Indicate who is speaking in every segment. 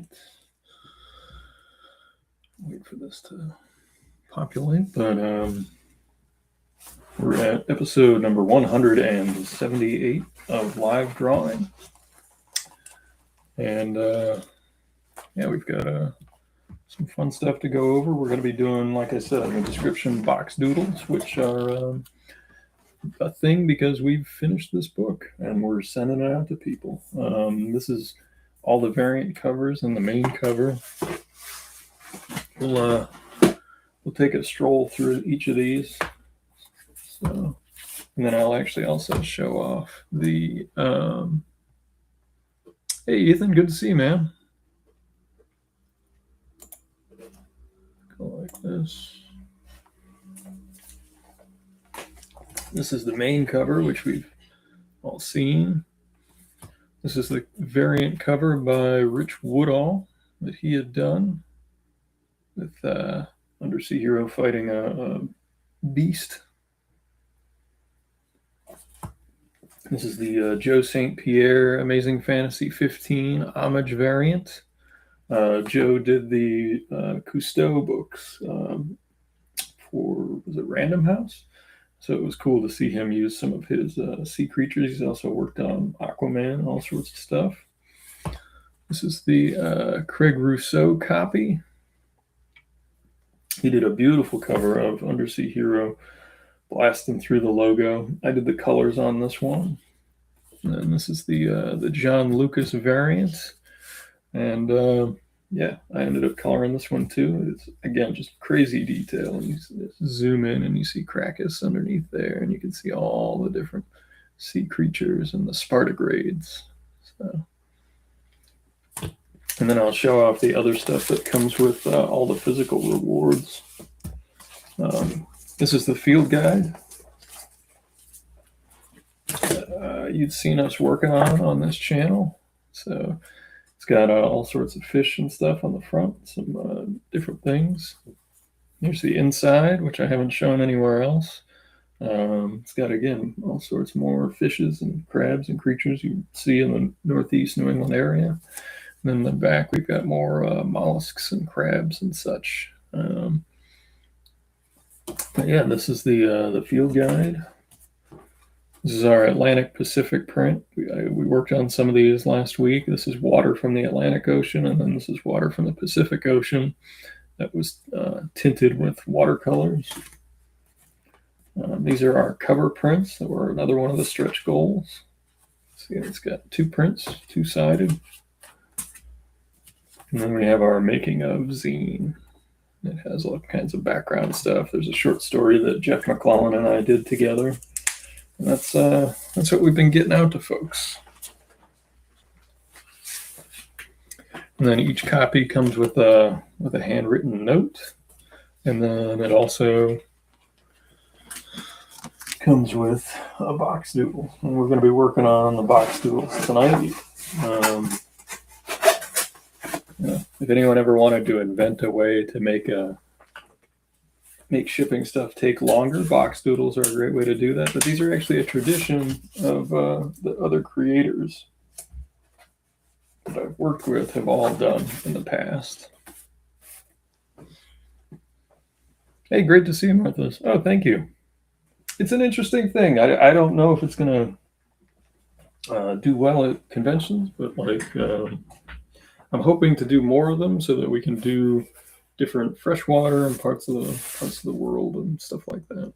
Speaker 1: right. Wait for this to populate, but we're at episode number 178 of live drawing, and yeah, we've got some fun stuff to go over. We're going to be doing, like I said in the description, box doodles, which are a thing because we've finished this book and we're sending it out to people. This is all the variant covers and the main cover. We'll take a stroll through each of these. So, and then I'll actually also show off the. Hey, Ethan, good to see you, man. Go like this. This is the main cover, which we've all seen. This is the variant cover by Rich Woodall that he had done with Undersea hero fighting a beast. This is the Joe St. Pierre Amazing Fantasy 15 homage variant. Joe did the Cousteau books for, was it Random House? So it was cool to see him use some of his sea creatures. He's also worked on Aquaman, all sorts of stuff. This is the Craig Rousseau copy. He did a beautiful cover of Undersea Hero blasting through the logo. I did the colors on this one. And then this is the John Lucas variant. And yeah, I ended up coloring this one too. It's, again, just crazy detail. And you zoom in and you see Krakus underneath there, and you can see all the different sea creatures and the Spartagrades. So, and then I'll show off the other stuff that comes with all the physical rewards. This is the field guide. You've seen us working on this channel. So it's got all sorts of fish and stuff on the front, some different things. Here's the inside, which I haven't shown anywhere else. It's got, again, all sorts more fishes and crabs and creatures you see in the northeast New England area. And then in the back, we've got more mollusks and crabs and such. But yeah, this is the field guide. This is our Atlantic Pacific print. We worked on some of these last week. This is water from the Atlantic Ocean, and then this is water from the Pacific Ocean that was tinted with watercolors. These are our cover prints that were another one of the stretch goals. See, it's got two prints, two-sided. And then we have our making of zine. It has all kinds of background stuff. There's a short story that Jeff McClellan and I did together. And that's what we've been getting out to folks. And then each copy comes with a handwritten note, and then it also comes with a box doodle. And we're going to be working on the box doodles tonight. If anyone ever wanted to invent a way to make shipping stuff take longer, box doodles are a great way to do that. But these are actually a tradition of the other creators that I've worked with have all done in the past. Hey, great to see you, Martha. Oh, thank you. It's an interesting thing. I don't know if it's going to do well at conventions, but like I'm hoping to do more of them so that we can do different freshwater and parts of the world and stuff like that.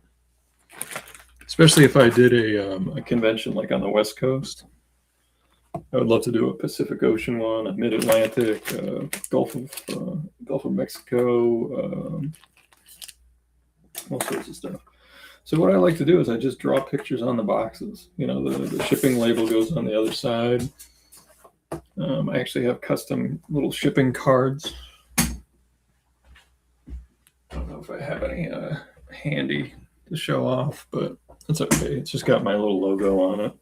Speaker 1: Especially if I did a convention like on the West Coast. I would love to do a Pacific Ocean one, a Mid-Atlantic, Gulf of Mexico, all sorts of stuff. So what I like to do is I just draw pictures on the boxes. You know, the shipping label goes on the other side. I actually have custom little shipping cards. I don't know if I have any handy to show off, but that's okay. It's just got my little logo on it.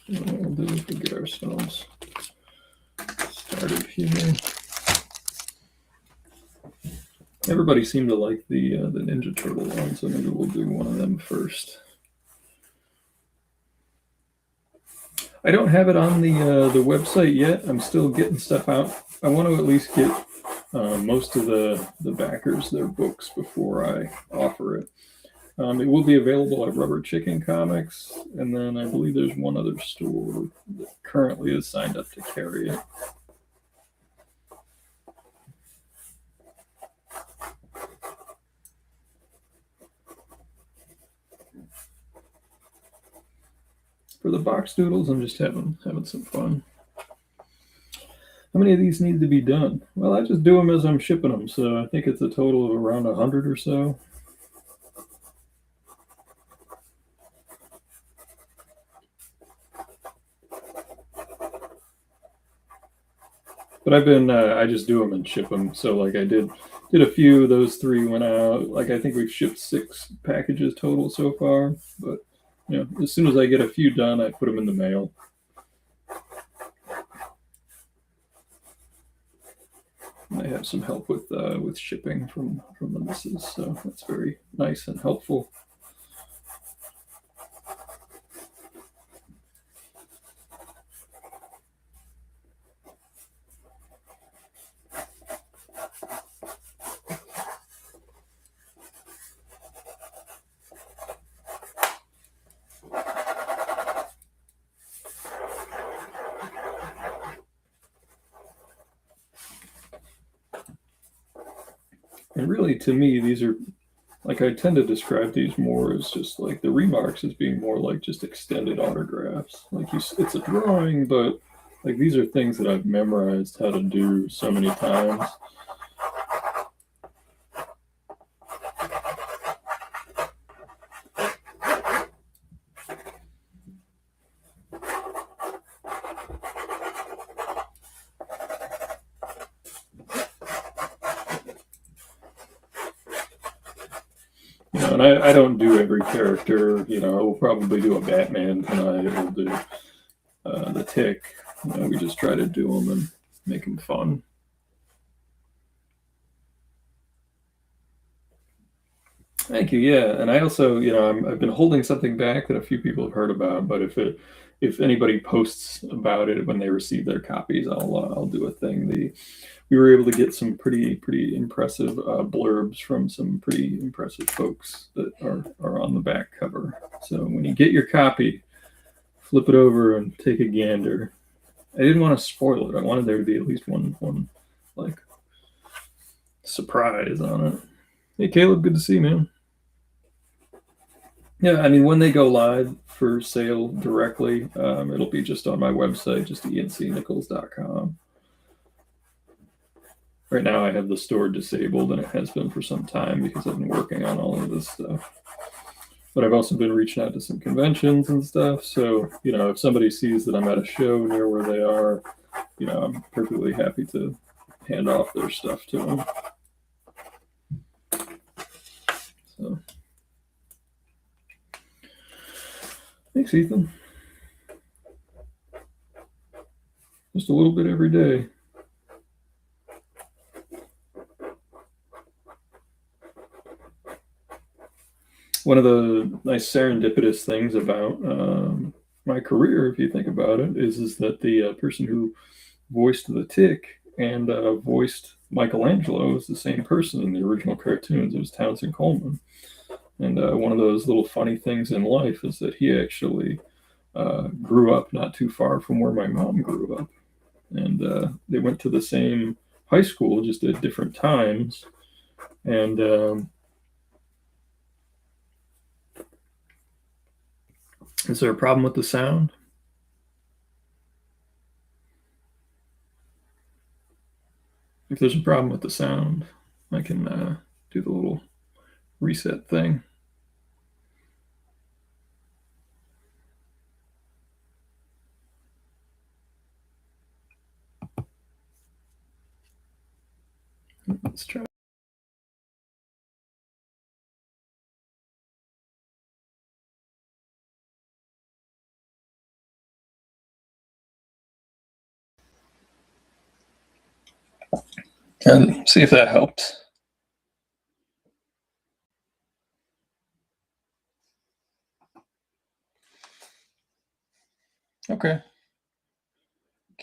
Speaker 1: What we'll do is we'll get ourselves started here. Everybody seemed to like the Ninja Turtle one, so maybe we'll do one of them first. I don't have it on the website yet. I'm still getting stuff out. I want to at least get most of the backers their books before I offer it. It will be available at Rubber Chicken Comics, and then I believe there's one other store that currently is signed up to carry it. For the box doodles, I'm just having some fun. How many of these need to be done? Well, I just do them as I'm shipping them, so I think it's a total of around 100 or so. But I just do them and ship them. So like I did a few. Those 3 went out. Like I think we've shipped 6 packages total so far. But as soon as I get a few done, I put them in the mail. I have some help with shipping from the missus, so that's very nice and helpful. And really, to me, these are like I tend to describe these more as just like the remarks as being more like just extended autographs. Like it's a drawing, but like these are things that I've memorized how to do so many times. And I don't do every character. I will probably do a Batman tonight. We'll do the Tick. We just try to do them and make them fun. Thank you. Yeah, and I also, I've been holding something back that a few people have heard about. But if anybody posts about it when they receive their copies, I'll do a thing. We were able to get some pretty impressive blurbs from some pretty impressive folks that are on the back cover. So when you get your copy, flip it over and take a gander. I didn't want to spoil it. I wanted there to be at least one like surprise on it. Hey Caleb, good to see you, man. Yeah, I mean when they go live for sale directly, it'll be just on my website, just encnichols.com. Right now I have the store disabled, and it has been for some time because I've been working on all of this stuff. But I've also been reaching out to some conventions and stuff. So, if somebody sees that I'm at a show near where they are, I'm perfectly happy to hand off their stuff to them. So, thanks, Ethan. Just a little bit every day. One of the nice serendipitous things about my career, if you think about it, is that the person who voiced the Tick and voiced Michelangelo is the same person in the original cartoons. It was Townsend Coleman. And one of those little funny things in life is that he actually grew up not too far from where my mom grew up. And they went to the same high school, just at different times. And is there a problem with the sound? If there's a problem with the sound, I can do the little reset thing. Let's try. And see if that helped. Okay.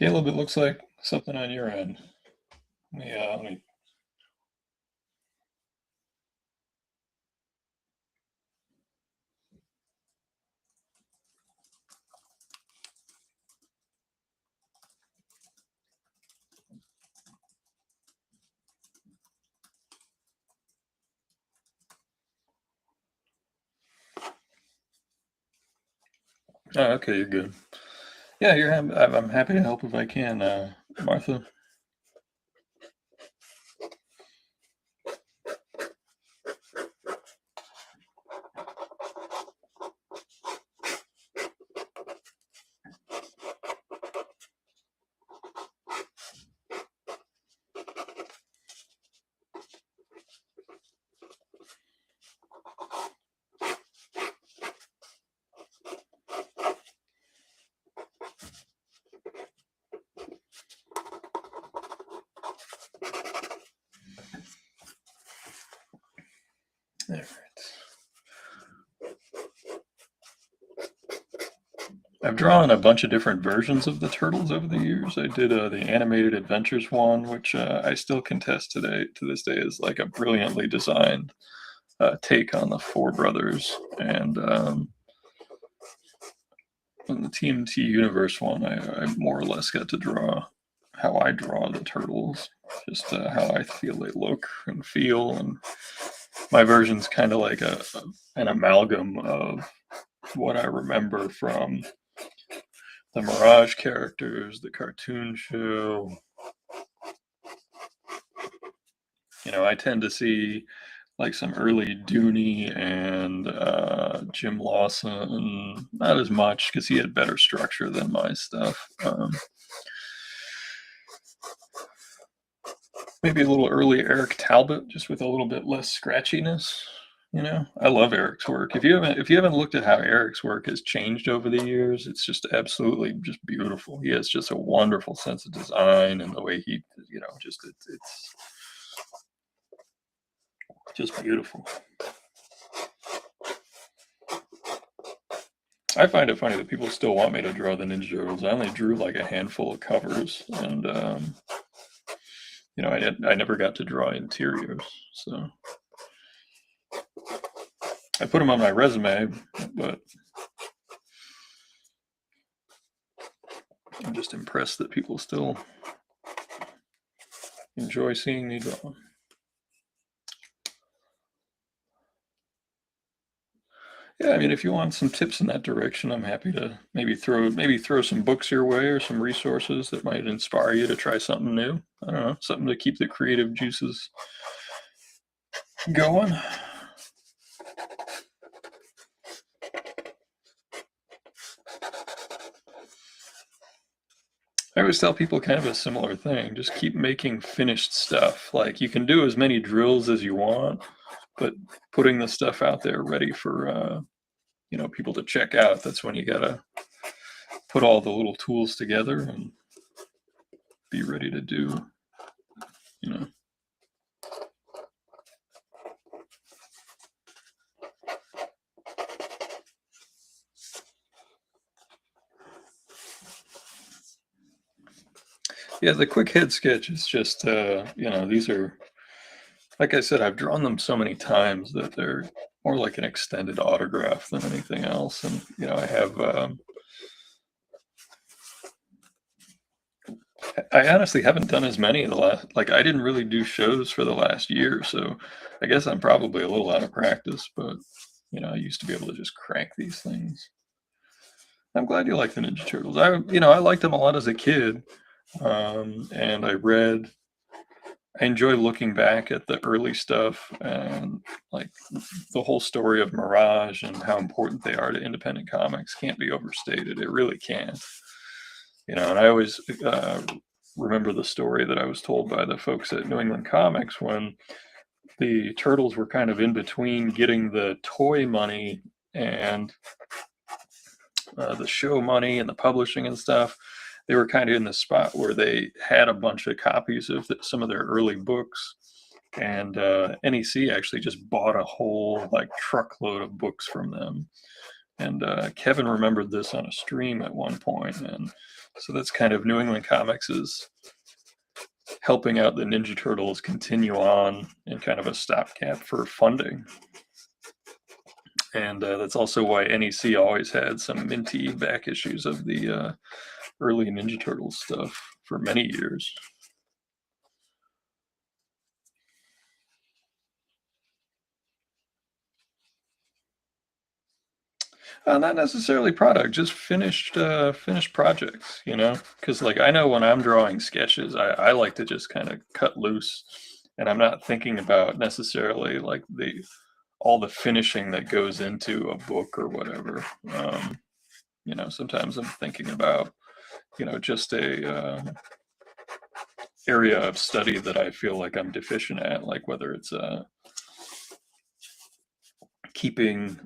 Speaker 1: Caleb, it looks like something on your end. Let me. Oh, okay, you're good. Yeah, I'm happy to help if I can, Martha. All right. I've drawn a bunch of different versions of the turtles over the years. I did the animated adventures one, which I still contest today to this day is like a brilliantly designed take on the Four Brothers, and in the TMT universe one, I more or less got to draw how I draw the turtles, just how I feel they look and feel, and my version's kind of like an amalgam of what I remember from the Mirage characters, the cartoon show. I tend to see like some early Dooney and Jim Lawson, not as much because he had better structure than my stuff. Maybe a little early Eric Talbot, just with a little bit less scratchiness. I love Eric's work. If you haven't looked at how Eric's work has changed over the years, it's just absolutely just beautiful. He has just a wonderful sense of design and the way he, just it's just beautiful. I find it funny that people still want me to draw the Ninja Turtles. I only drew like a handful of covers, and I never got to draw interiors, so I put them on my resume, but I'm just impressed that people still enjoy seeing me draw. Yeah, I mean, if you want some tips in that direction, I'm happy to maybe throw some books your way or some resources that might inspire you to try something new. I don't know, something to keep the creative juices going. I always tell people kind of a similar thing. Just keep making finished stuff. Like you can do as many drills as you want, but putting the stuff out there ready for people to check out. That's when you gotta put all the little tools together and be ready to do. You know. Yeah, the quick head sketch is just these are, like I said, I've drawn them so many times that they're more like an extended autograph than anything else. And I have I honestly haven't done as many in the last, like I didn't really do shows for the last year, so I guess I'm probably a little out of practice, but I used to be able to just crank these things. I'm glad you like the Ninja Turtles. I liked them a lot as a kid, and I enjoy looking back at the early stuff and like the whole story of Mirage and how important they are to independent comics can't be overstated. It really can't. And I always remember the story that I was told by the folks at New England Comics when the Turtles were kind of in between getting the toy money and the show money and the publishing and stuff. They were kind of in the spot where they had a bunch of copies of some of their early books, and NEC actually just bought a whole like truckload of books from them. And Kevin remembered this on a stream at one point, and So that's kind of New England Comics is helping out the Ninja Turtles continue on in kind of a stopgap for funding. And that's also why NEC always had some minty back issues of the early Ninja Turtles stuff for many years. Not necessarily product, just finished projects, because like I know when I'm drawing sketches, I like to just kind of cut loose, and I'm not thinking about necessarily like all the finishing that goes into a book or whatever. Sometimes I'm thinking about, just a area of study that I feel like I'm deficient at, like whether it's keeping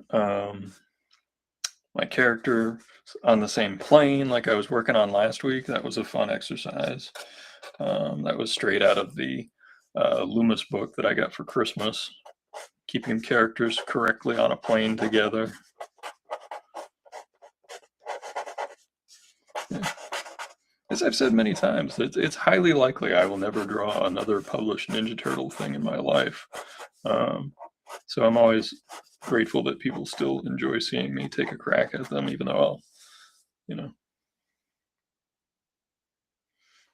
Speaker 1: my character on the same plane like I was working on last week. That was a fun exercise. That was straight out of the Loomis book that I got for Christmas. Keeping characters correctly on a plane together. Yeah. As I've said many times, it's highly likely I will never draw another published Ninja Turtle thing in my life. So I'm always grateful that people still enjoy seeing me take a crack at them, even though I'll.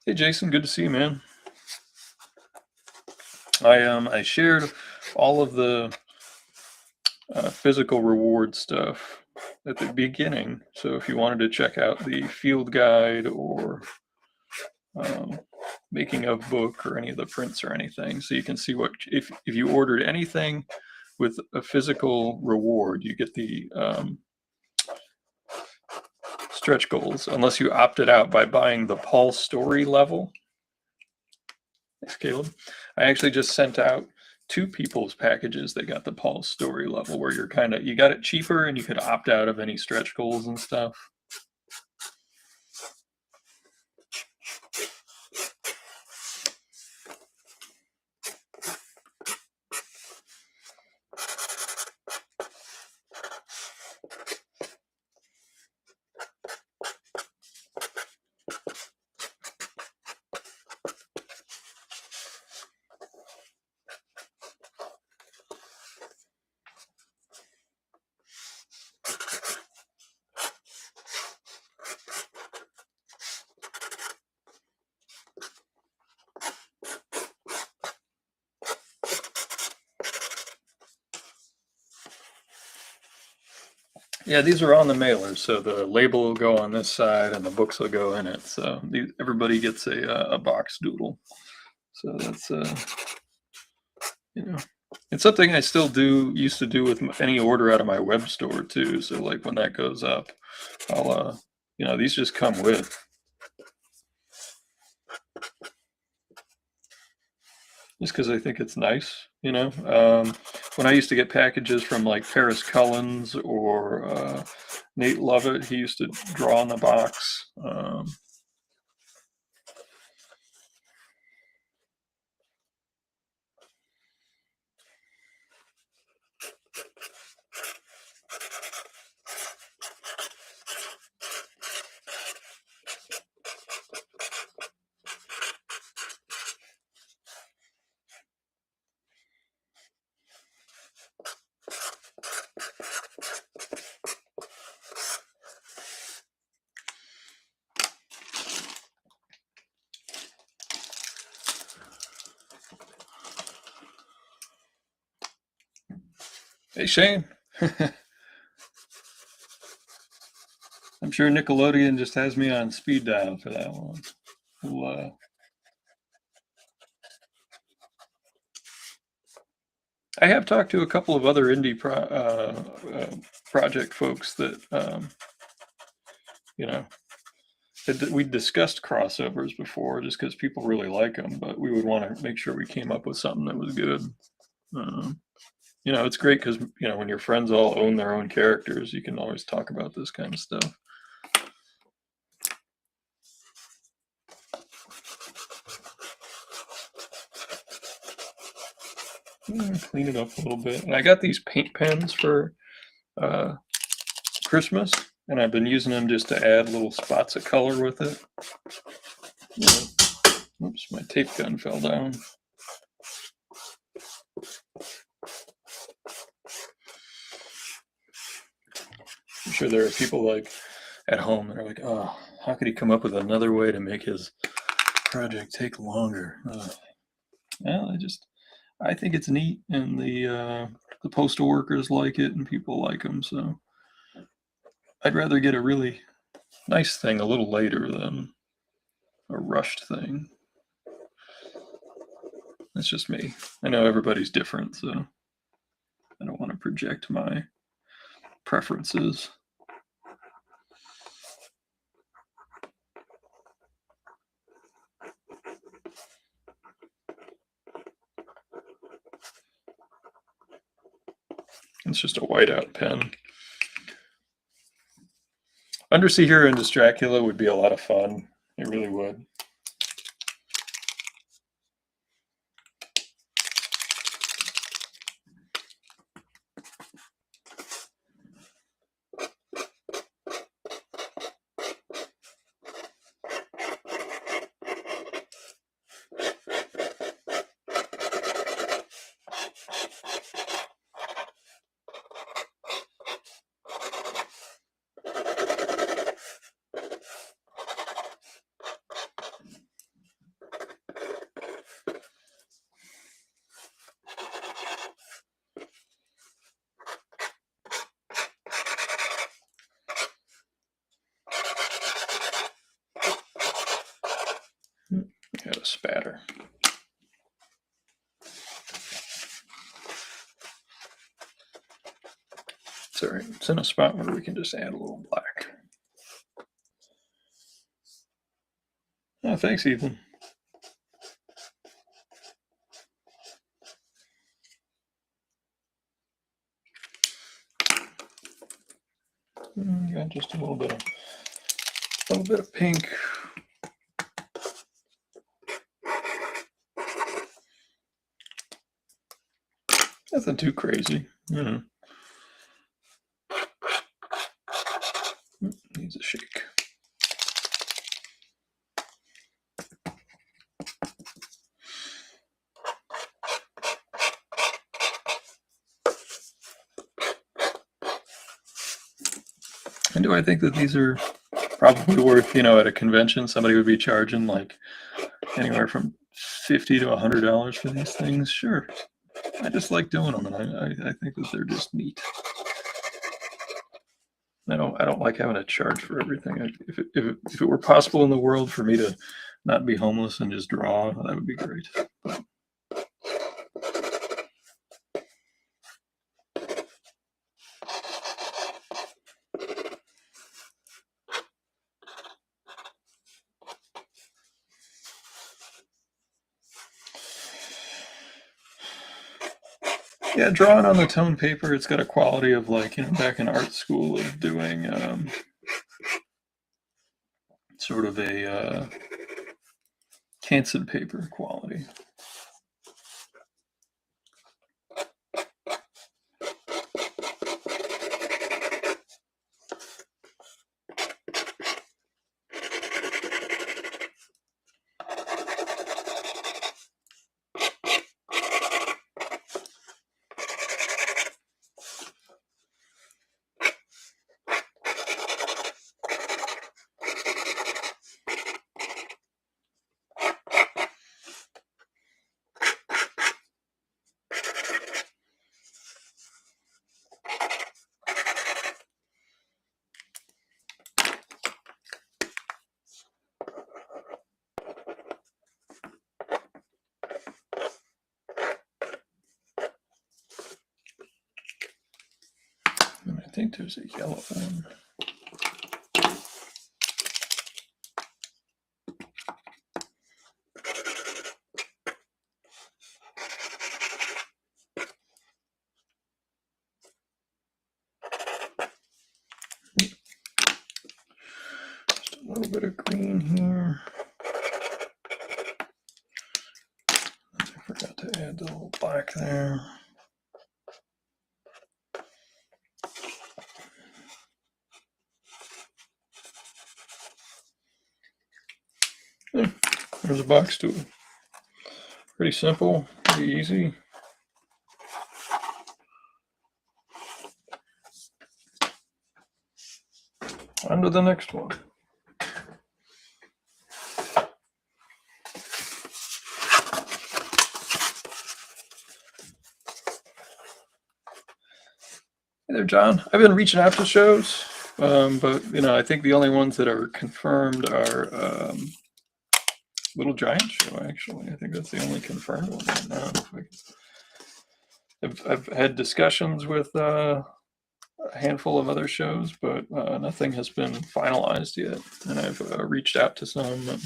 Speaker 1: Hey Jason, good to see you, man. I shared all of the physical reward stuff at the beginning. So if you wanted to check out the field guide or making of book or any of the prints or anything, so you can see what if you ordered anything with a physical reward, you get the stretch goals, unless you opted out by buying the Paul Story level. Thanks, Caleb. I actually just sent out 2 people's packages that got the Paul Story level, where you got it cheaper and you could opt out of any stretch goals and stuff. Yeah, these are on the mailer, so the label will go on this side and the books will go in it. So everybody gets a box doodle. So that's it's something I still used to do with any order out of my web store too. So like when that goes up, I'll these just come with. Just because I think it's nice, when I used to get packages from like Paris Cullens or Nate Lovett, he used to draw on the box. Hey, Shane. I'm sure Nickelodeon just has me on speed dial for that one. I have talked to a couple of other indie project folks that, we discussed crossovers before just because people really like them, but we would want to make sure we came up with something that was good. It's great because, when your friends all own their own characters, you can always talk about this kind of stuff. Clean it up a little bit. And I got these paint pens for Christmas, and I've been using them just to add little spots of color with it. Oops, my tape gun fell down. I'm sure there are people like at home that are like, oh, how could he come up with another way to make his project take longer? Well, I think it's neat, and the postal workers like it, and people like them. So I'd rather get a really nice thing a little later than a rushed thing. That's just me. I know everybody's different, so I don't want to project my preferences. It's just a whiteout pen. Undersea Hero and Dracula would be a lot of fun. It really would. Got a spatter. It's all right. It's in a spot where we can just add a little black. Oh, thanks, Ethan. Got just a little bit of pink. Nothing too crazy, you know. Needs a shake. And do I think that these are probably worth, at a convention, somebody would be charging like anywhere from $50 to $100 for these things? Sure. I just like doing them, and I think that they're just neat. I don't like having to charge for everything. If it were possible in the world for me to not be homeless and just draw, that would be great. But yeah, drawing on the tone paper, it's got a quality of like, back in art school of doing sort of a Canson paper quality. And I think there's a yellow one. Just a little bit of green here. I forgot to add the little black there. There's a box tool. Pretty simple, pretty easy. On to the next one. Hey there, John. I've been reaching out to shows, but I think the only ones that are confirmed are Little Giant show. Actually, I think that's the only confirmed one right now. I've had discussions with a handful of other shows, but nothing has been finalized yet. And I've reached out to some. And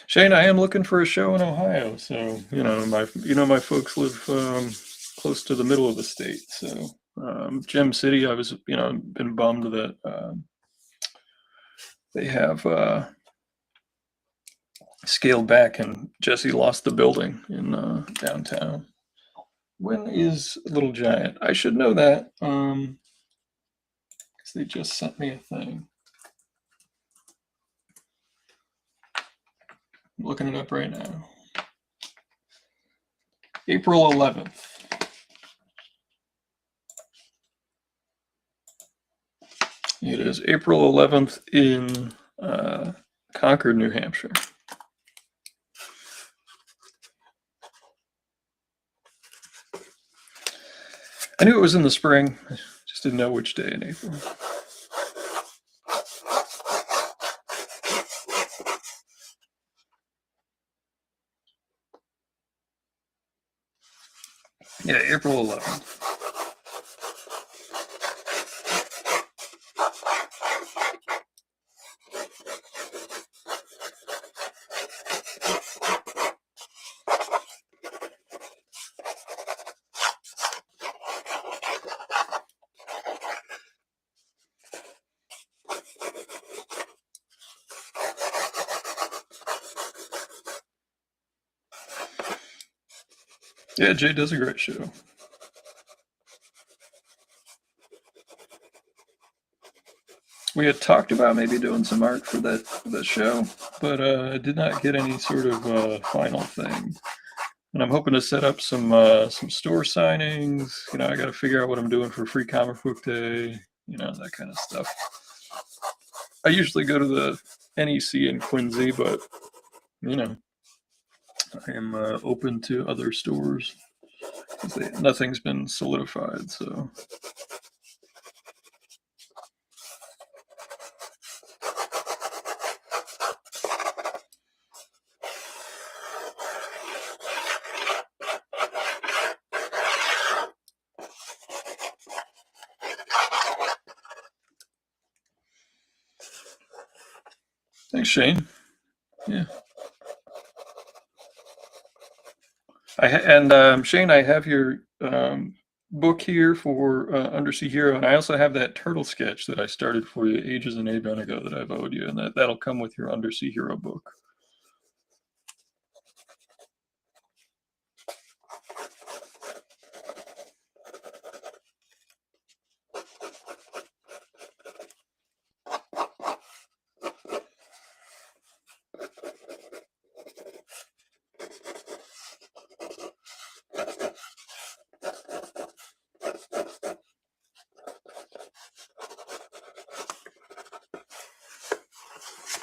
Speaker 1: Shane, I am looking for a show in Ohio, so my folks live close to the middle of the state. So Gem City, I was been bummed that they have scaled back and Jesse lost the building in downtown. When is Little Giant? I should know that because they just sent me a thing. I'm looking it up right now. April 11th. It is April 11th in Concord, New Hampshire. I knew it was in the spring, I just didn't know which day in April. Yeah, April 11th. Yeah, Jay does a great show. We had talked about maybe doing some art for that show, but I did not get any sort of final thing. And I'm hoping to set up some store signings. I got to figure out what I'm doing for Free Comic Book Day. That kind of stuff. I usually go to the NEC in Quincy, but I am open to other stores. Nothing's been solidified, so. Thanks, Shane. Yeah. Shane, I have your book here for Undersea Hero, and I also have that turtle sketch that I started for you ages and ages ago that I've owed you, and that'll come with your Undersea Hero book.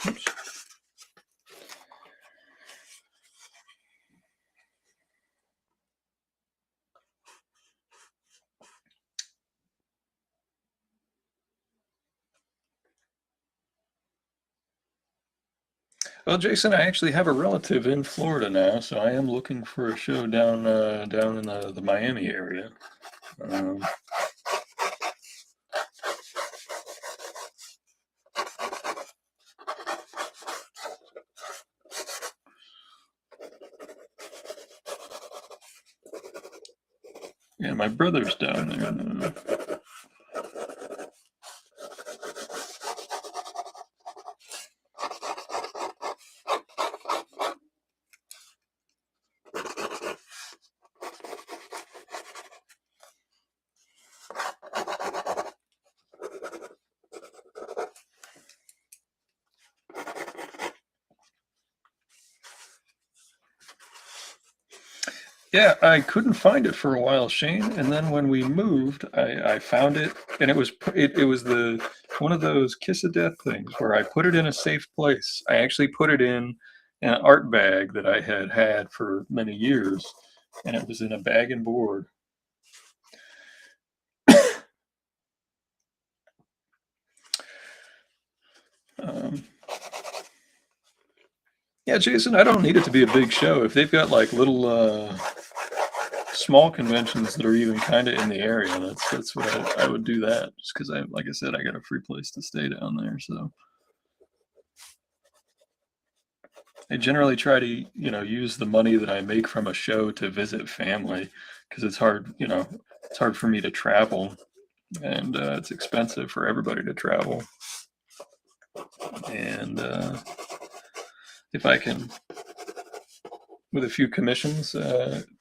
Speaker 1: Oops. Well, Jason, I actually have a relative in Florida now, so I am looking for a show down in the Miami area. Yeah, my brother's down there. Yeah, I couldn't find it for a while, Shane, and then when we moved, I found it, and it was the one of those kiss of death things where I put it in a safe place. I actually put it in an art bag that I had had for many years, and it was in a bag and board. Um, yeah, Jason, I don't need it to be a big show. If they've got like little small conventions that are even kind of in the area, that's what I would do that. Just because like I said, I got a free place to stay down there, so I generally try to use the money that I make from a show to visit family because it's hard for me to travel, and it's expensive for everybody to travel. And if I can, with a few commissions,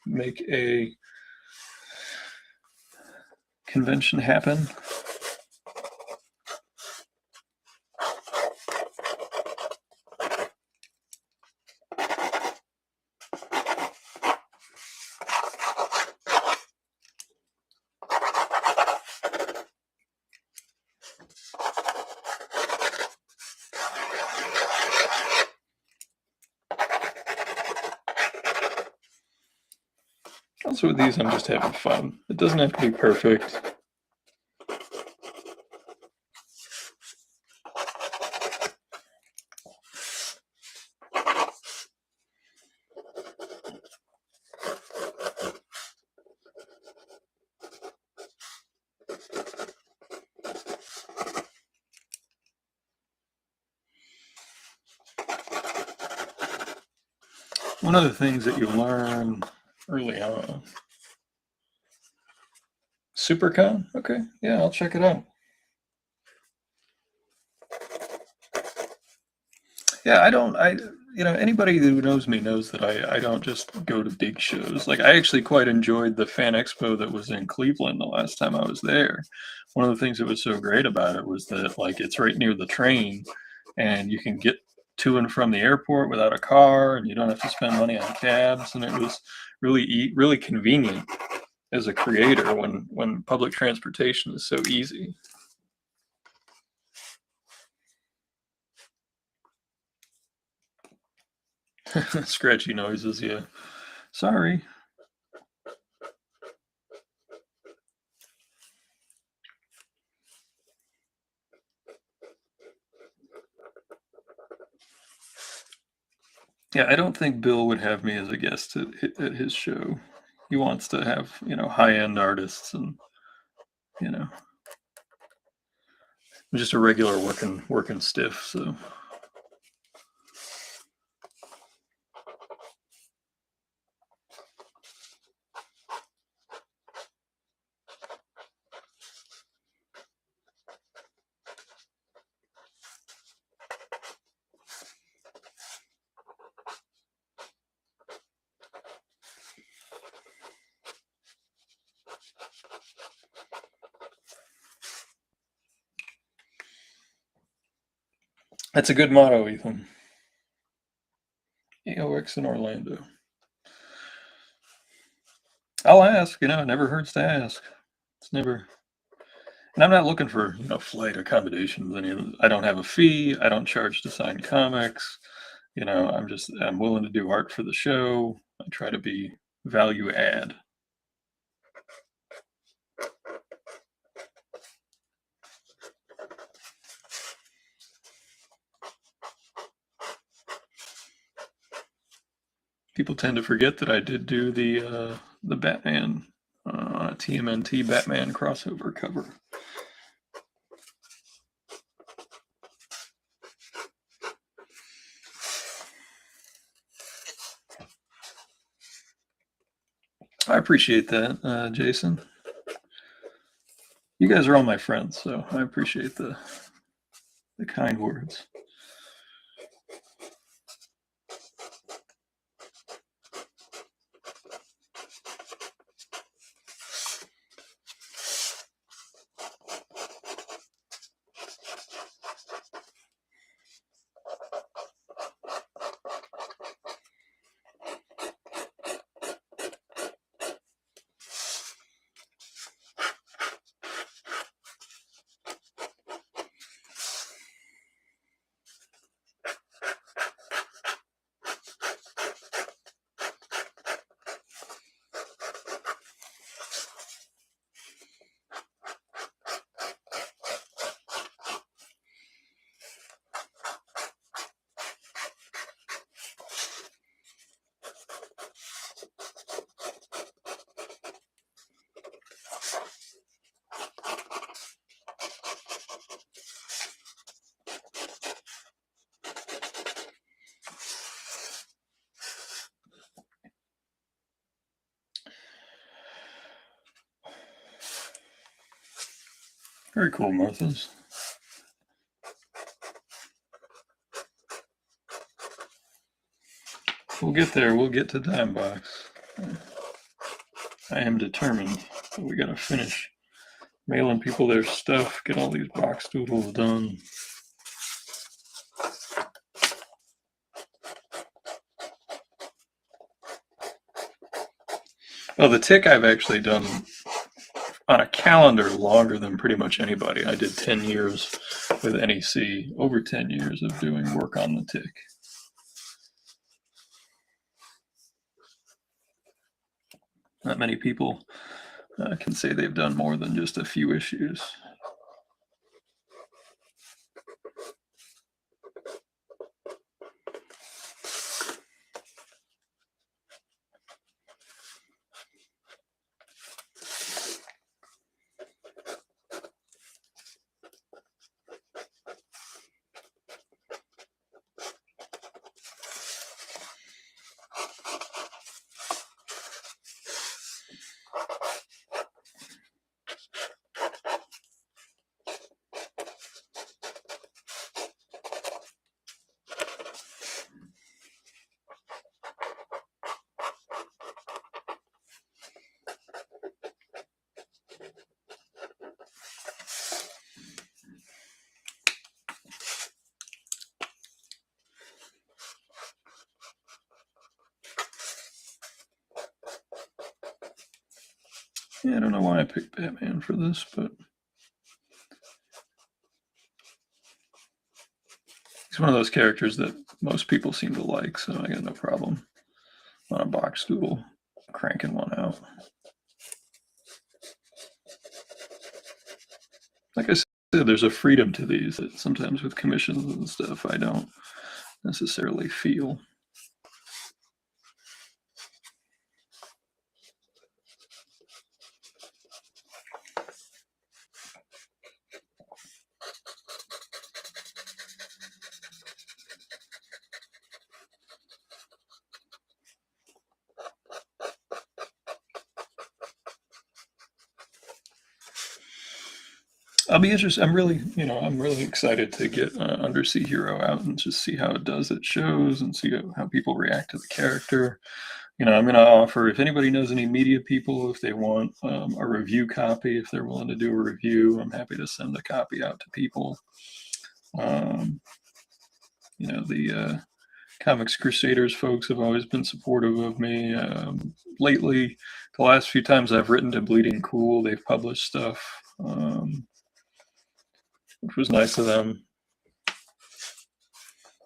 Speaker 1: make a convention happen. Also, with these, I'm just having fun. It doesn't have to be perfect. One of the things that you learn early on. SuperCon? Okay, yeah, I'll check it out. Yeah, anybody who knows me knows that I don't just go to big shows. Like, I actually quite enjoyed the Fan Expo that was in Cleveland the last time I was there. One of the things that was so great about it was that, like, it's right near the train, and you can get to and from the airport without a car, and you don't have to spend money on cabs, and it was really convenient as a creator when public transportation is so easy. Scratchy noises, yeah. Sorry. Yeah, I don't think Bill would have me as a guest at his show. He wants to have, high-end artists, and, you know, I'm just a regular working stiff, so that's a good motto, Ethan. AOX in Orlando. I'll ask, it never hurts to ask. It's never And I'm not looking for, flight accommodations. I don't have a fee. I don't charge to sign comics. I'm willing to do art for the show. I try to be value add. People tend to forget that I did do the Batman TMNT Batman crossover cover. I appreciate that, Jason. You guys are all my friends, so I appreciate the kind words. Very cool, Martha's. We'll get there. We'll get to Dime Box. I am determined. But we gotta finish mailing people their stuff, get all these box doodles done. Well, the tick I've actually done on a calendar longer than pretty much anybody. I did 10 years with NEC, over 10 years of doing work on the tick. Not many people can say they've done more than just a few issues. Yeah, I don't know why I picked Batman for this, but he's one of those characters that most people seem to like, so I got no problem on a box doodle cranking one out. Like I said, there's a freedom to these that sometimes with commissions and stuff I don't necessarily feel. I'll be interested. I'm really excited to get Undersea Hero out and just see how it does at shows and see how people react to the character. I'm going to offer, if anybody knows any media people, if they want a review copy, if they're willing to do a review, I'm happy to send a copy out to people. The Comics Crusaders folks have always been supportive of me. Lately, the last few times I've written to Bleeding Cool, they've published stuff, which was nice of them.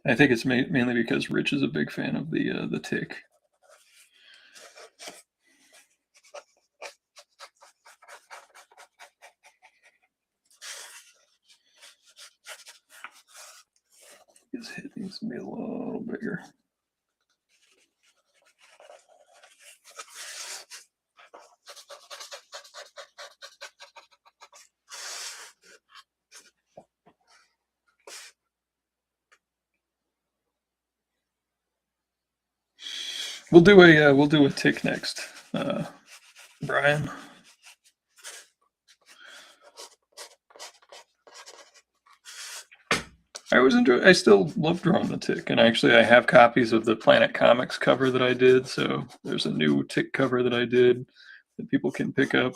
Speaker 1: I think it's mainly because Rich is a big fan of the Tick. His hit needs to be a little bigger. We'll do a Tick next, Brian. I still love drawing the Tick, and actually I have copies of the Planet Comics cover that I did, so there's a new Tick cover that I did that people can pick up.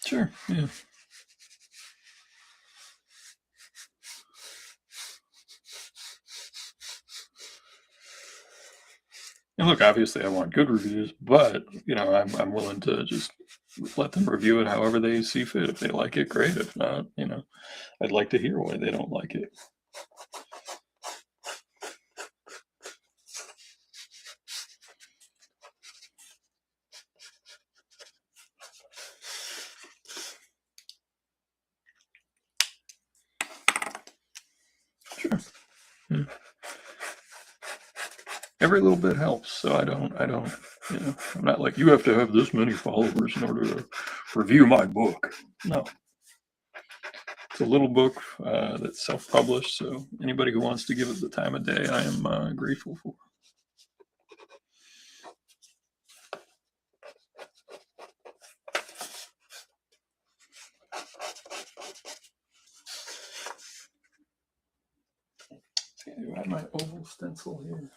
Speaker 1: Sure, yeah. And look, obviously, I want good reviews, but I'm willing to just let them review it however they see fit. If they like it, great. If not, I'd like to hear why they don't like it. Sure. Yeah. Every little bit helps. So I'm not like, you have to have this many followers in order to review my book. No, it's a little book that's self-published. So anybody who wants to give it the time of day, I am grateful for. Okay, do I have my oval stencil here?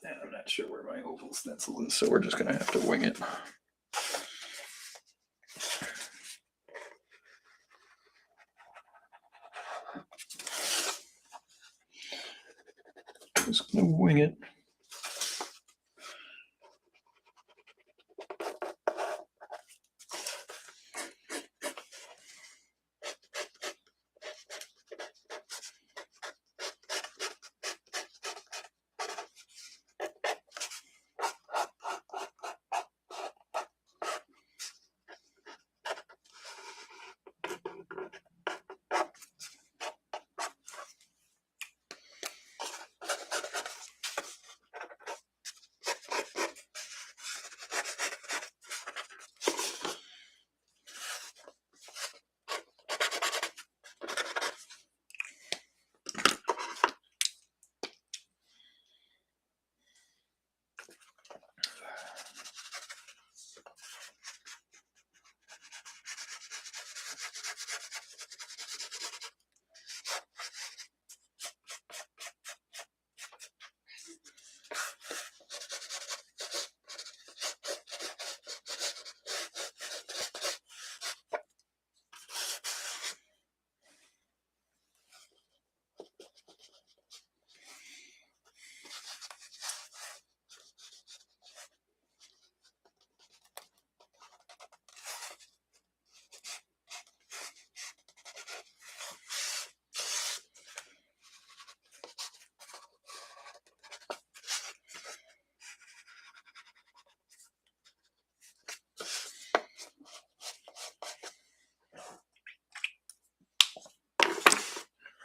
Speaker 1: And I'm not sure where my oval stencil is, so we're just going to have to wing it. Just going to wing it.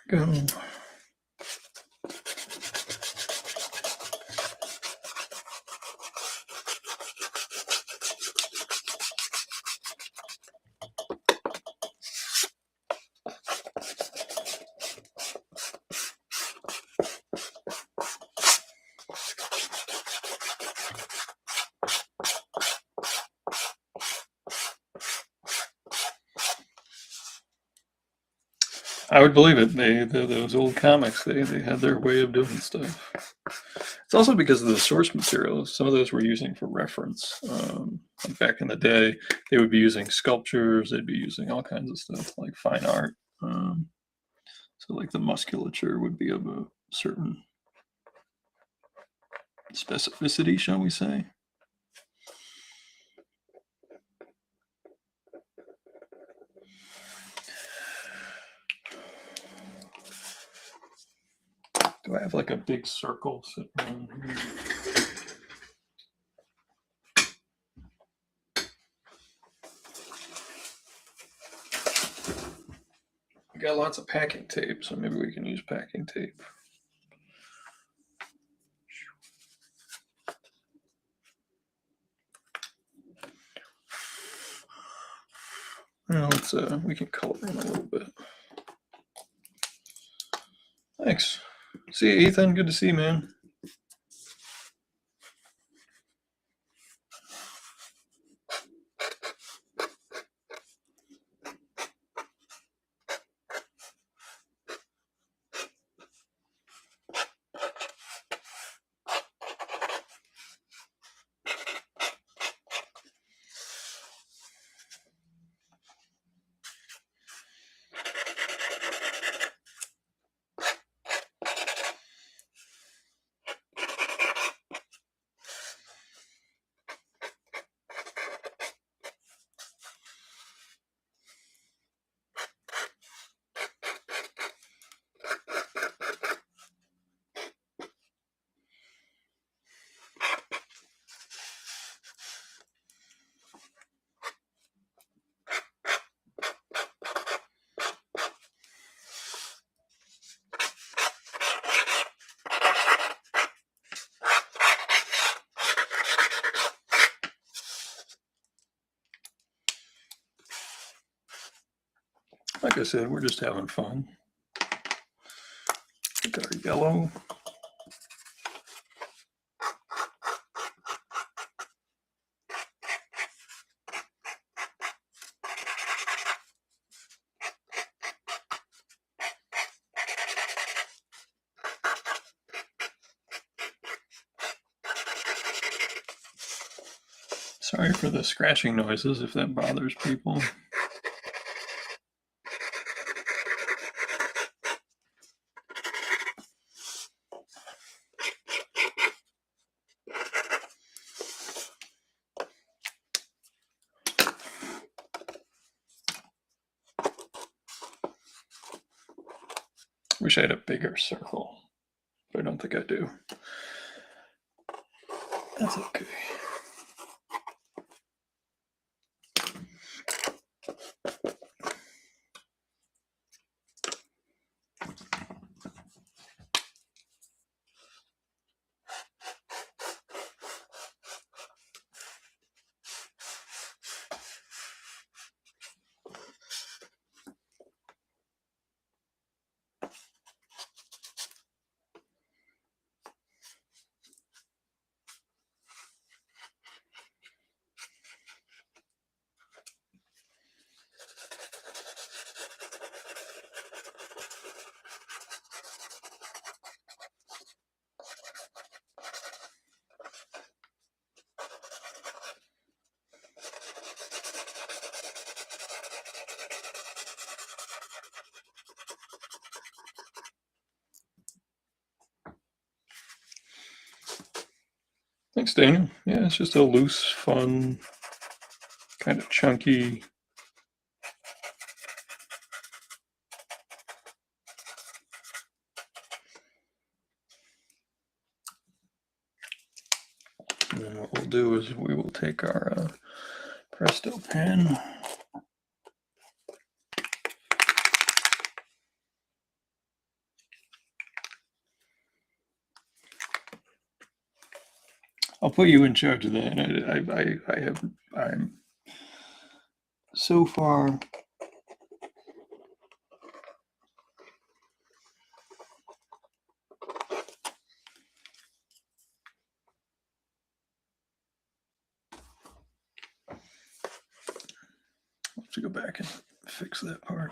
Speaker 1: Go. I would believe it. Those old comics, they had their way of doing stuff. It's also because of the source materials. Some of those we're using for reference. Like back in the day, they would be using sculptures. They'd be using all kinds of stuff like fine art. So like the musculature would be of a certain specificity, shall we say? Do I have like a big circle sitting around here? We got lots of packing tape, so maybe we can use packing tape. Well, we can color in a little bit. Thanks. See you, Ethan. Good to see you, man. Like I said, we're just having fun. Look at our yellow. Sorry for the scratching noises if that bothers people. Wish I had a bigger circle, but I don't think I do. That's okay. Thanks, Daniel. Yeah, it's just a loose, fun, kind of chunky. And then what we'll do is we will take our Presto pen. I'll put you in charge of that. I'm so far. I'll have to go back and fix that part.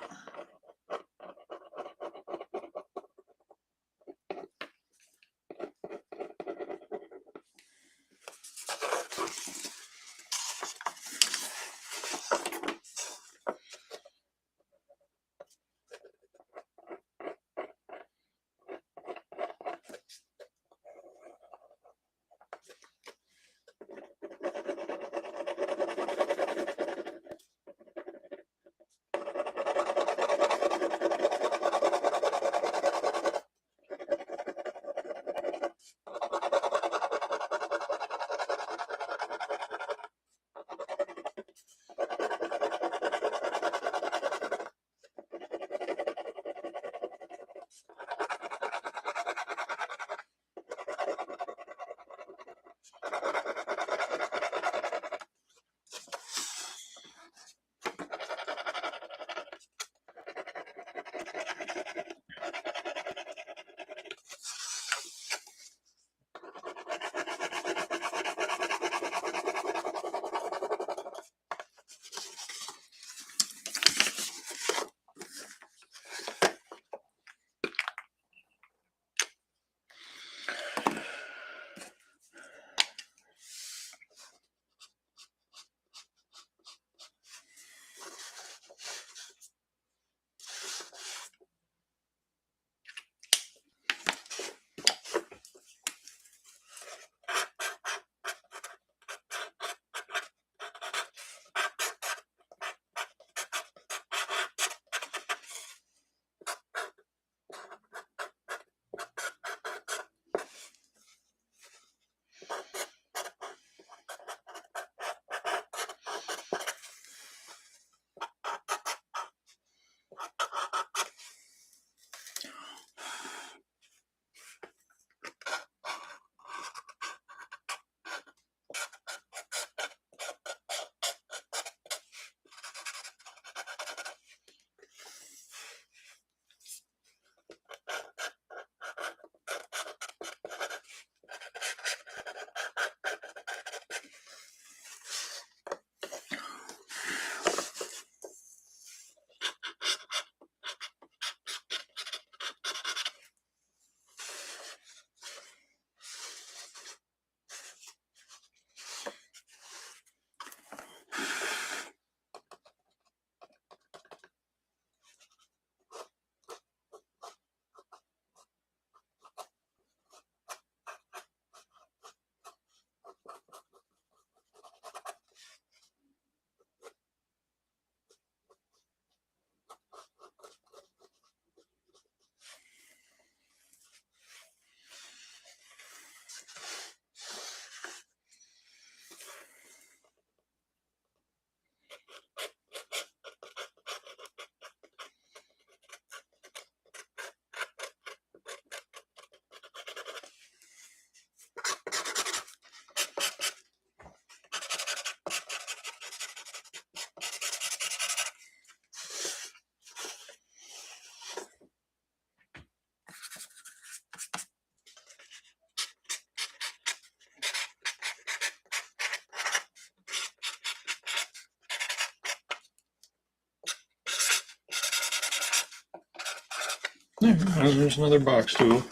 Speaker 1: Yeah, there's another box tool.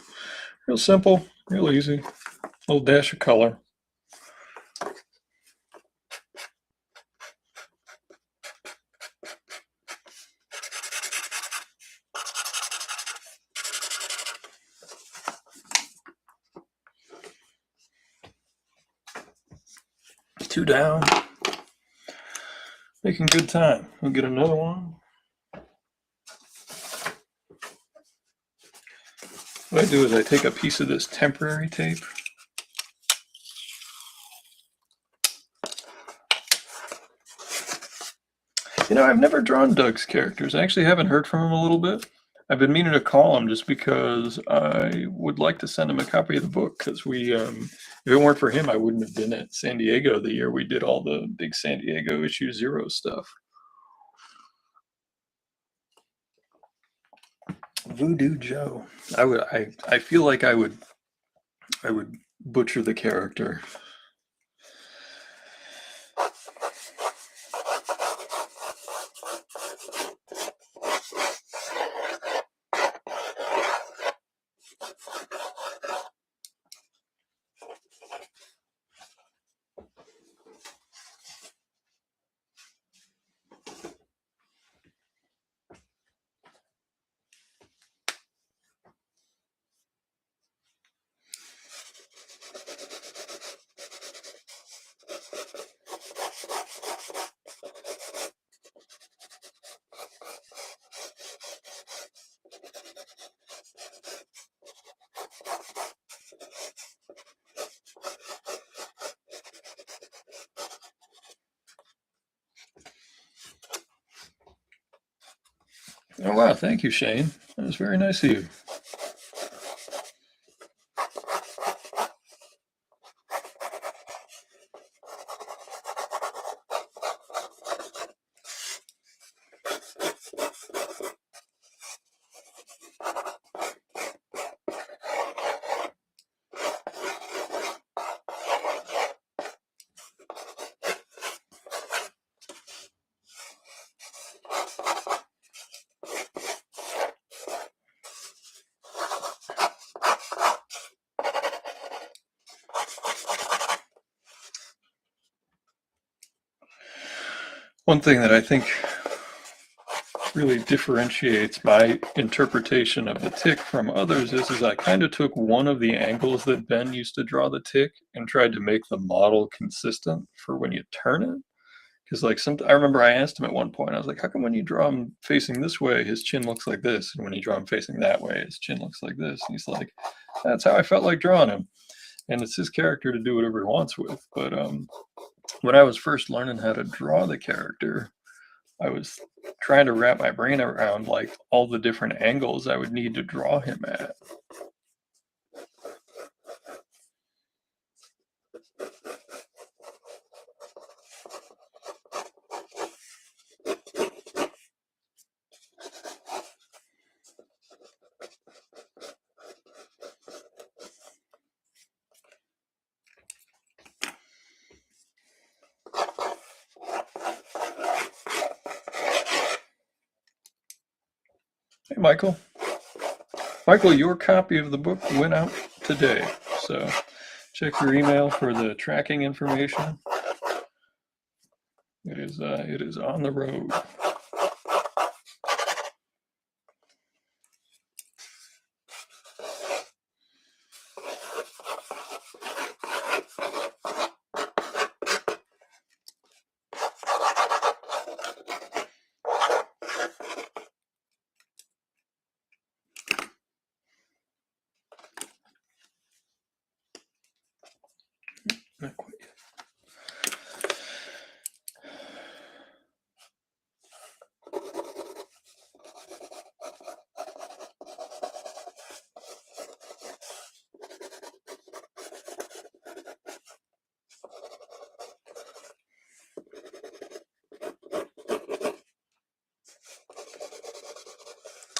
Speaker 1: Real simple, real easy. Little dash of color. Two down. Making good time. We'll get another one. What I do is I take a piece of this temporary tape. You know, I've never drawn Doug's characters. I actually haven't heard from him a little bit. I've been meaning to call him just because I would like to send him a copy of the book, because if it weren't for him, I wouldn't have been at San Diego the year we did all the big San Diego issue 0 stuff. Voodoo Joe. I feel like I would butcher the character. Oh, wow. Thank you, Shane. That was very nice of you. One thing that I think really differentiates my interpretation of the tick from others is I kind of took one of the angles that Ben used to draw the tick and tried to make the model consistent for when you turn it. Because I remember I asked him at one point, I was like, how come when you draw him facing this way, his chin looks like this, and when you draw him facing that way, his chin looks like this? And he's like, that's how I felt like drawing him. And it's his character to do whatever he wants with. But when I was first learning how to draw the character, I was trying to wrap my brain around like all the different angles I would need to draw him at. Hey, Michael. Michael, your copy of the book went out today, so check your email for the tracking information. It is on the road. Not quite yet.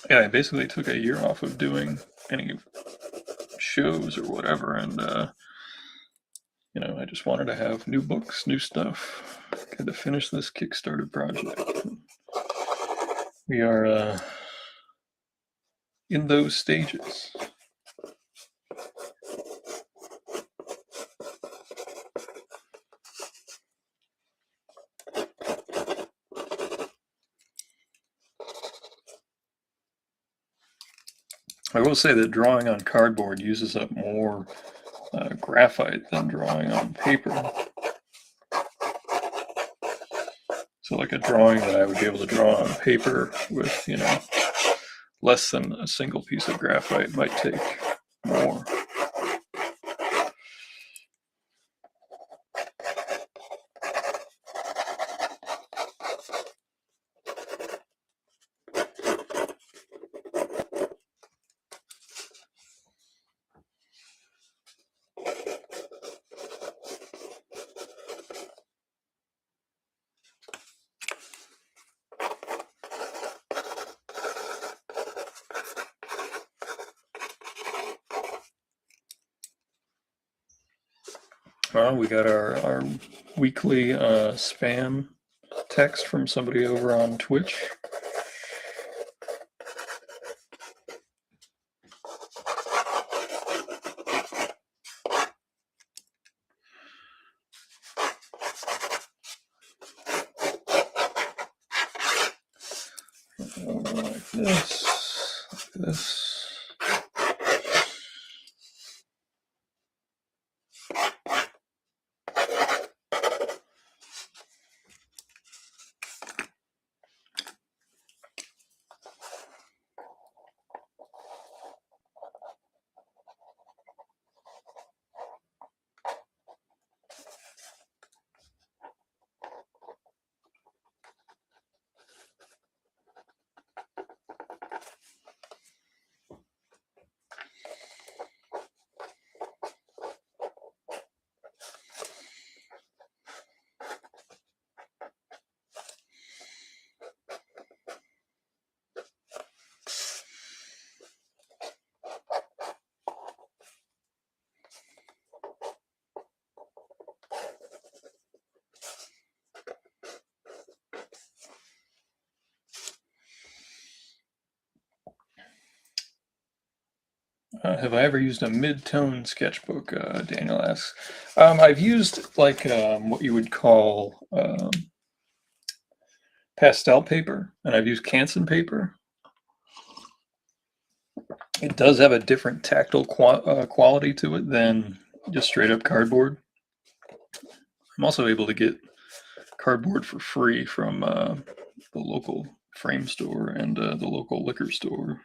Speaker 1: Yeah, I basically took a year off of doing any shows or whatever, and I just wanted to have new books, new stuff. Had to finish this Kickstarter project. We are in those stages. I will say that drawing on cardboard uses up more graphite than drawing on paper. So like a drawing that I would be able to draw on paper with, less than a single piece of graphite might take more. Well, we got our weekly spam text from somebody over on Twitch. Like this, like this. Have I ever used a mid-tone sketchbook? Daniel asks. I've used like what you would call pastel paper, and I've used Canson paper. It does have a different tactile quality to it than just straight up cardboard. I'm also able to get cardboard for free from the local frame store and the local liquor store.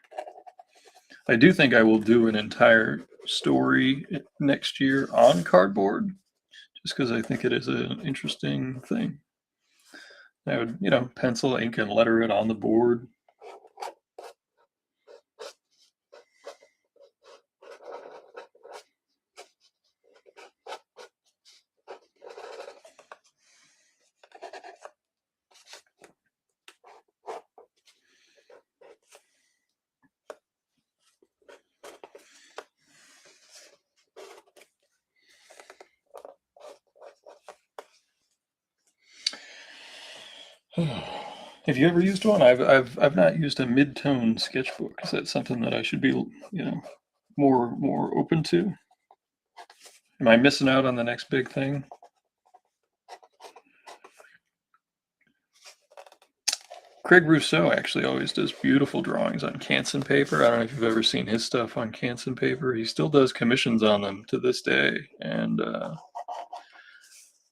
Speaker 1: I do think I will do an entire story next year on cardboard, just because I think it is an interesting thing. I would, pencil, ink, and letter it on the board. Have you ever used one? I've not used a mid-tone sketchbook. Is that something that I should be, more open to? Am I missing out on the next big thing? Craig Rousseau actually always does beautiful drawings on Canson paper. I don't know if you've ever seen his stuff on Canson paper. He still does commissions on them to this day, and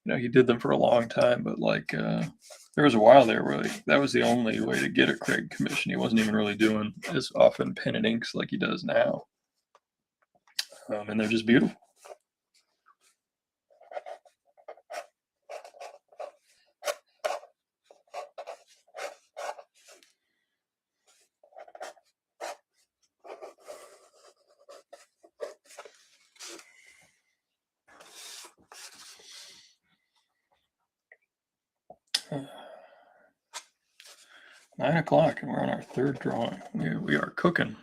Speaker 1: he did them for a long time. But there was a while there where that was the only way to get a Craig commission. He wasn't even really doing as often pen and inks like he does now, and they're just beautiful. Uh, 9 o'clock, and we're on our third drawing. We are cooking.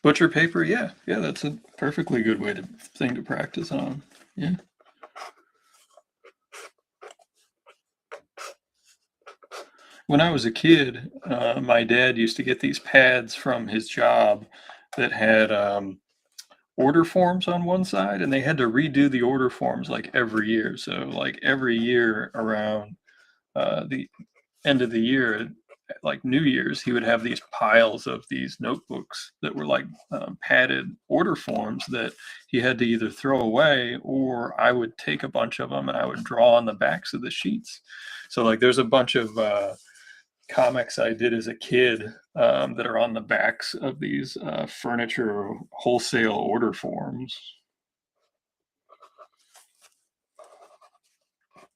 Speaker 1: Butcher paper, yeah, yeah, that's a perfectly good way to thing to practice on. Yeah. When I was a kid, my dad used to get these pads from his job that had order forms on one side, and they had to redo the order forms like every year. So, like every year around the end of the year, like New Year's, he would have these piles of these notebooks that were like padded order forms that he had to either throw away, or I would take a bunch of them and I would draw on the backs of the sheets. So, like, there's a bunch of comics I did as a kid that are on the backs of these furniture wholesale order forms.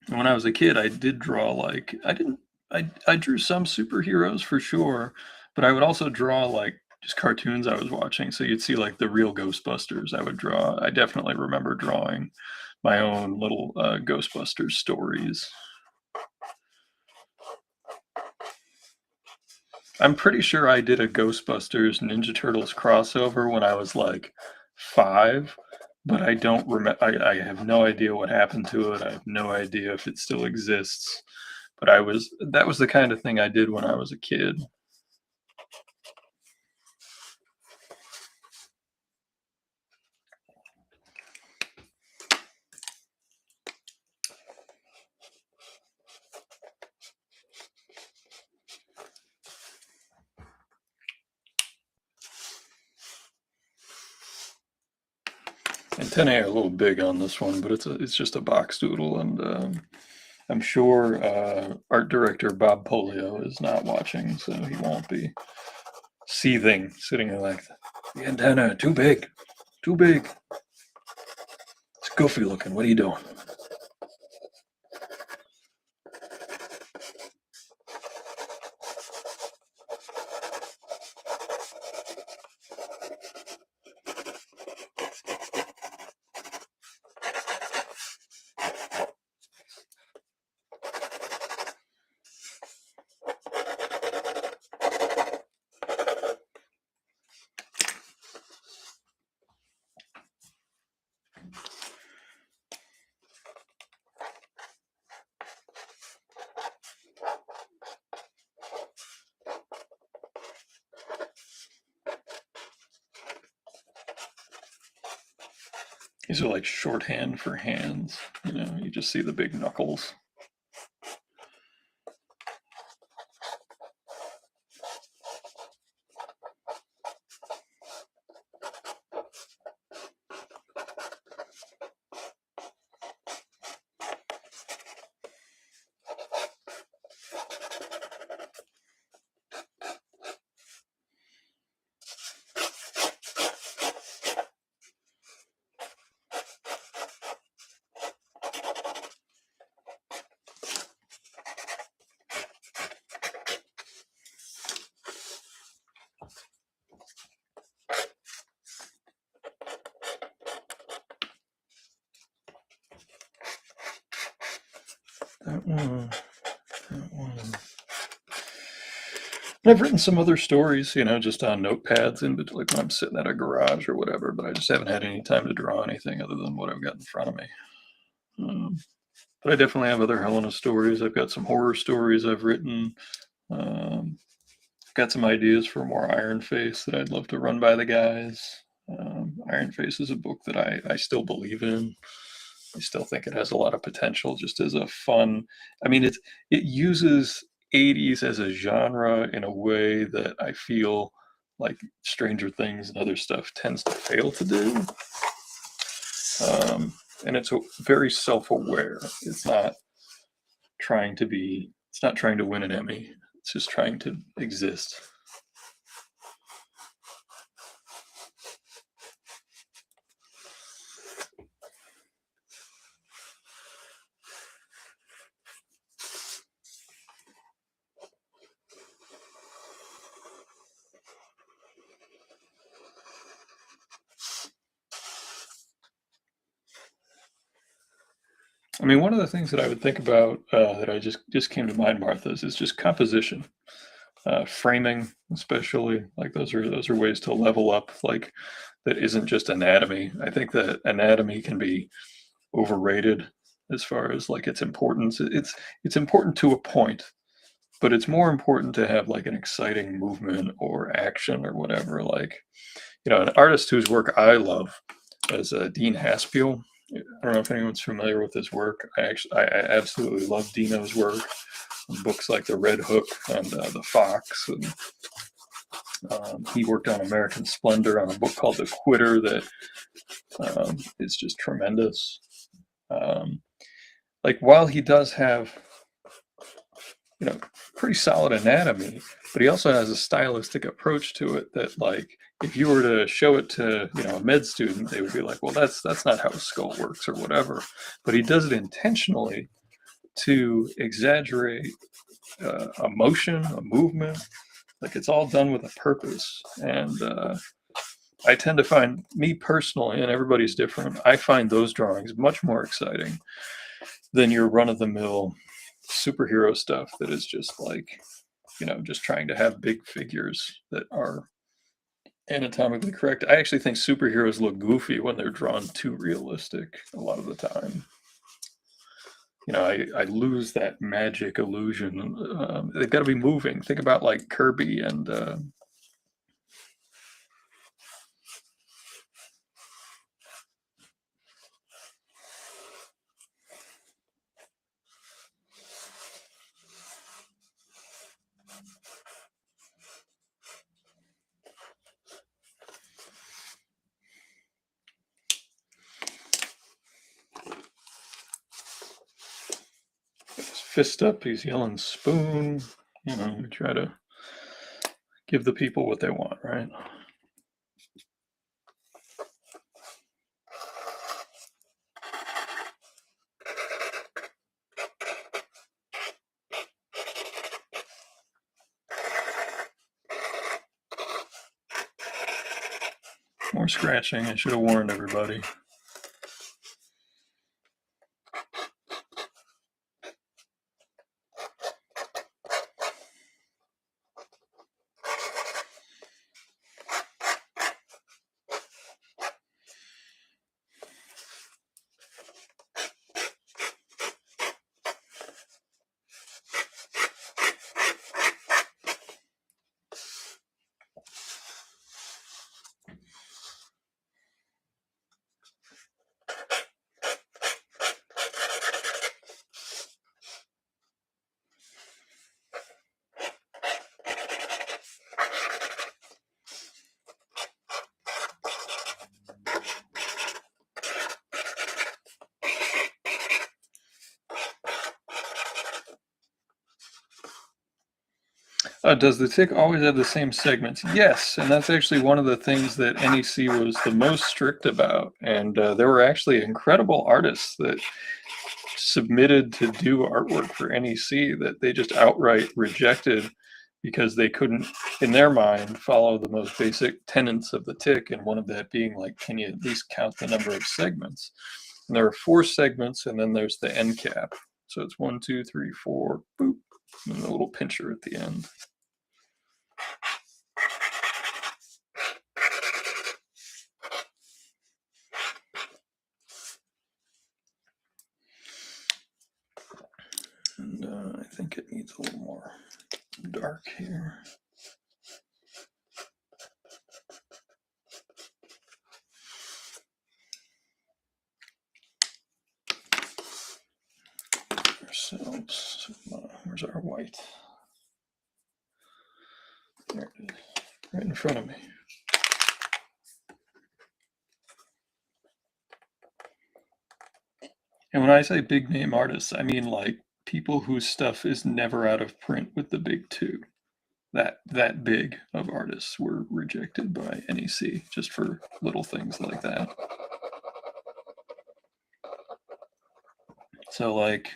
Speaker 1: And when I was a kid, I did draw like I didn't I drew some superheroes for sure, but I would also draw like just cartoons I was watching. So you'd see like the real Ghostbusters. I would draw. I definitely remember drawing my own little Ghostbusters stories. I'm pretty sure I did a Ghostbusters Ninja Turtles crossover when I was like 5, but I don't remember. I have no idea what happened to it. I have no idea if it still exists. But that was the kind of thing I did when I was a kid. Antennae are a little big on this one, but it's just a box doodle, and I'm sure art director Bob Polio is not watching, so he won't be seething, sitting there like the antenna too big, too big. It's goofy looking. What are you doing? These are like shorthand for hands. You just see the big knuckles. That one, that one. And I've written some other stories, just on notepads like when I'm sitting at a garage or whatever, but I just haven't had any time to draw anything other than what I've got in front of me. But I definitely have other Helena stories. I've got some horror stories I've written. I've got some ideas for more Iron Face that I'd love to run by the guys. Iron Face is a book that I still believe in. I still think it has a lot of potential just as a fun. I mean, it uses 80s as a genre in a way that I feel like Stranger Things and other stuff tends to fail to do. And it's very self-aware. It's not trying to win an Emmy. It's just trying to exist. I mean, one of the things that I would think about that I just came to mind, Martha, is just composition. framing, especially like those are ways to level up. Like that isn't just anatomy. I think that anatomy can be overrated as far as like its importance. It's important to a point, but it's more important to have like an exciting movement or action or whatever. Like an artist whose work I love is Dean Haspiel. I don't know if anyone's familiar with his work. I absolutely love Dino's work. Books like The Red Hook and The Fox, and he worked on American Splendor on a book called The Quitter that is just tremendous. Um, like while he does have pretty solid anatomy, but he also has a stylistic approach to it that like if you were to show it to a med student, they would be like, well, that's not how a skull works or whatever. But he does it intentionally to exaggerate a motion, a movement. Like it's all done with a purpose. And I tend to find, me personally, and everybody's different, I find those drawings much more exciting than your run-of-the-mill superhero stuff that is just like, just trying to have big figures that are anatomically correct. I actually think superheroes look goofy when they're drawn too realistic a lot of the time. I lose that magic illusion. They've got to be moving. Think about like Kirby and fist up, he's yelling spoon. We try to give the people what they want, right? More scratching. I should have warned everybody. Does the tick always have the same segments? Yes, and that's actually one of the things that NEC was the most strict about. And there were actually incredible artists that submitted to do artwork for NEC that they just outright rejected because they couldn't, in their mind, follow the most basic tenets of the tick, and one of that being like, can you at least count the number of segments? And there are 4 segments, and then there's the end cap. So it's 1, 2, 3, 4, boop, and a little pincher at the end. And I think it needs a little more dark here. Ourselves. Where's our white? There it is, right in front of me. And when I say big name artists, I mean like people whose stuff is never out of print with the big 2. That big of artists were rejected by NEC just for little things like that. So like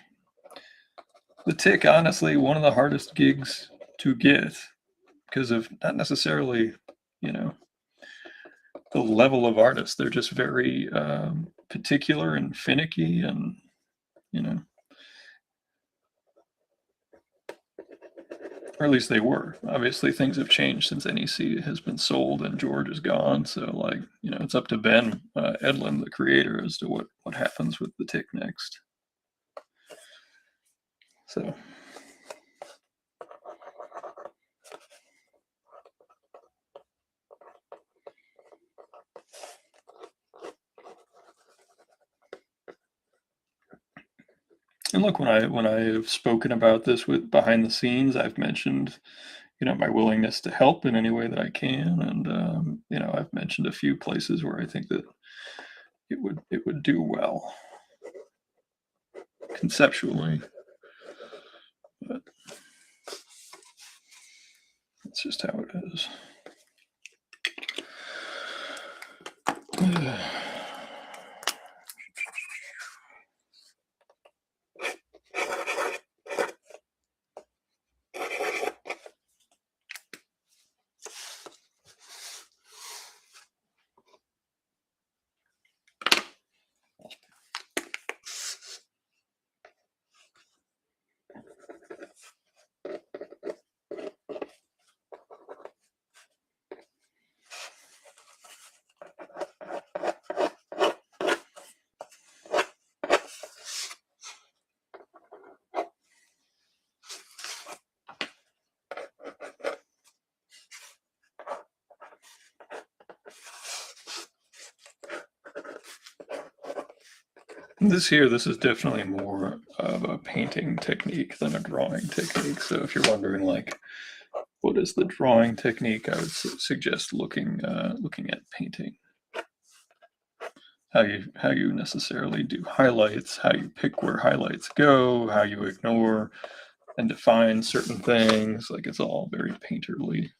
Speaker 1: the tick, honestly, one of the hardest gigs to get because of not necessarily, the level of artists. They're just very particular and finicky, and or at least they were. Obviously, things have changed since NEC has been sold and George is gone. So, like, it's up to Ben Edlund, the creator, as to what happens with the tick next. So. And look, when I have spoken about this with behind the scenes, I've mentioned, my willingness to help in any way that I can, and I've mentioned a few places where I think that it would do well conceptually, but that's just how it is. This is definitely more of a painting technique than a drawing technique. So if you're wondering, like, what is the drawing technique, I would suggest looking at painting. How you necessarily do highlights, how you pick where highlights go, how you ignore and define certain things. Like, it's all very painterly.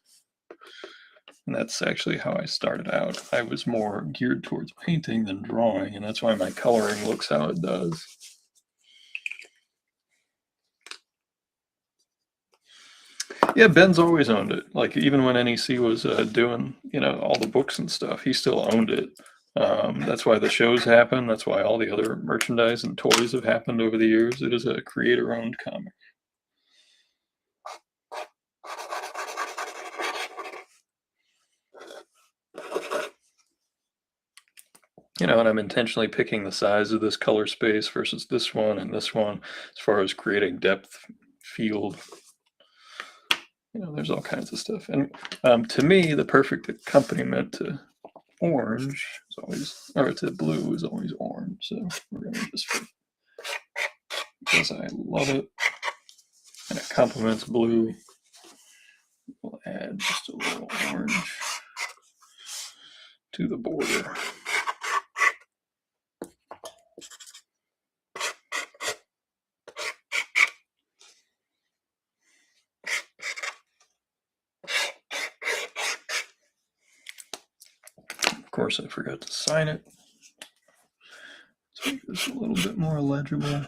Speaker 1: And that's actually how I started out. I was more geared towards painting than drawing, and that's why my coloring looks how it does. Yeah, Ben's always owned it. Like, even when NEC was doing, all the books and stuff, he still owned it. That's why the shows happen. That's why all the other merchandise and toys have happened over the years. It is a creator-owned comic. And I'm intentionally picking the size of this color space versus this one and this one, as far as creating depth, field. There's all kinds of stuff. And to me, the perfect accompaniment to orange is always, or to blue is always orange. So we're going to just, because I love it and it complements blue, we'll add just a little orange to the border. Of course, I forgot to sign it. Let's make this a little bit more legible.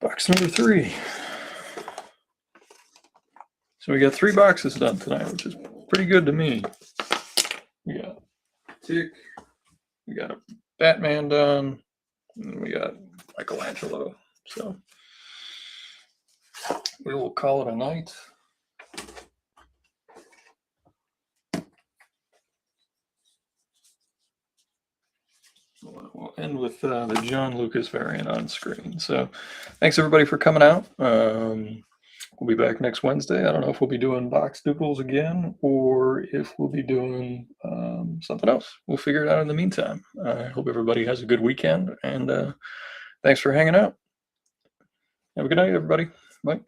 Speaker 1: Box number 3. So we got 3 boxes done tonight, which is pretty good to me. We got Tick, we got a Batman done, and we got Michelangelo. So we will call it a night. We'll end with the John Lucas variant on screen. So thanks everybody for coming out. We'll be back next Wednesday. I don't know if we'll be doing box Doodles again or if we'll be doing something else. We'll figure it out in the meantime. I hope everybody has a good weekend, and thanks for hanging out. Have a good night, everybody. Bye.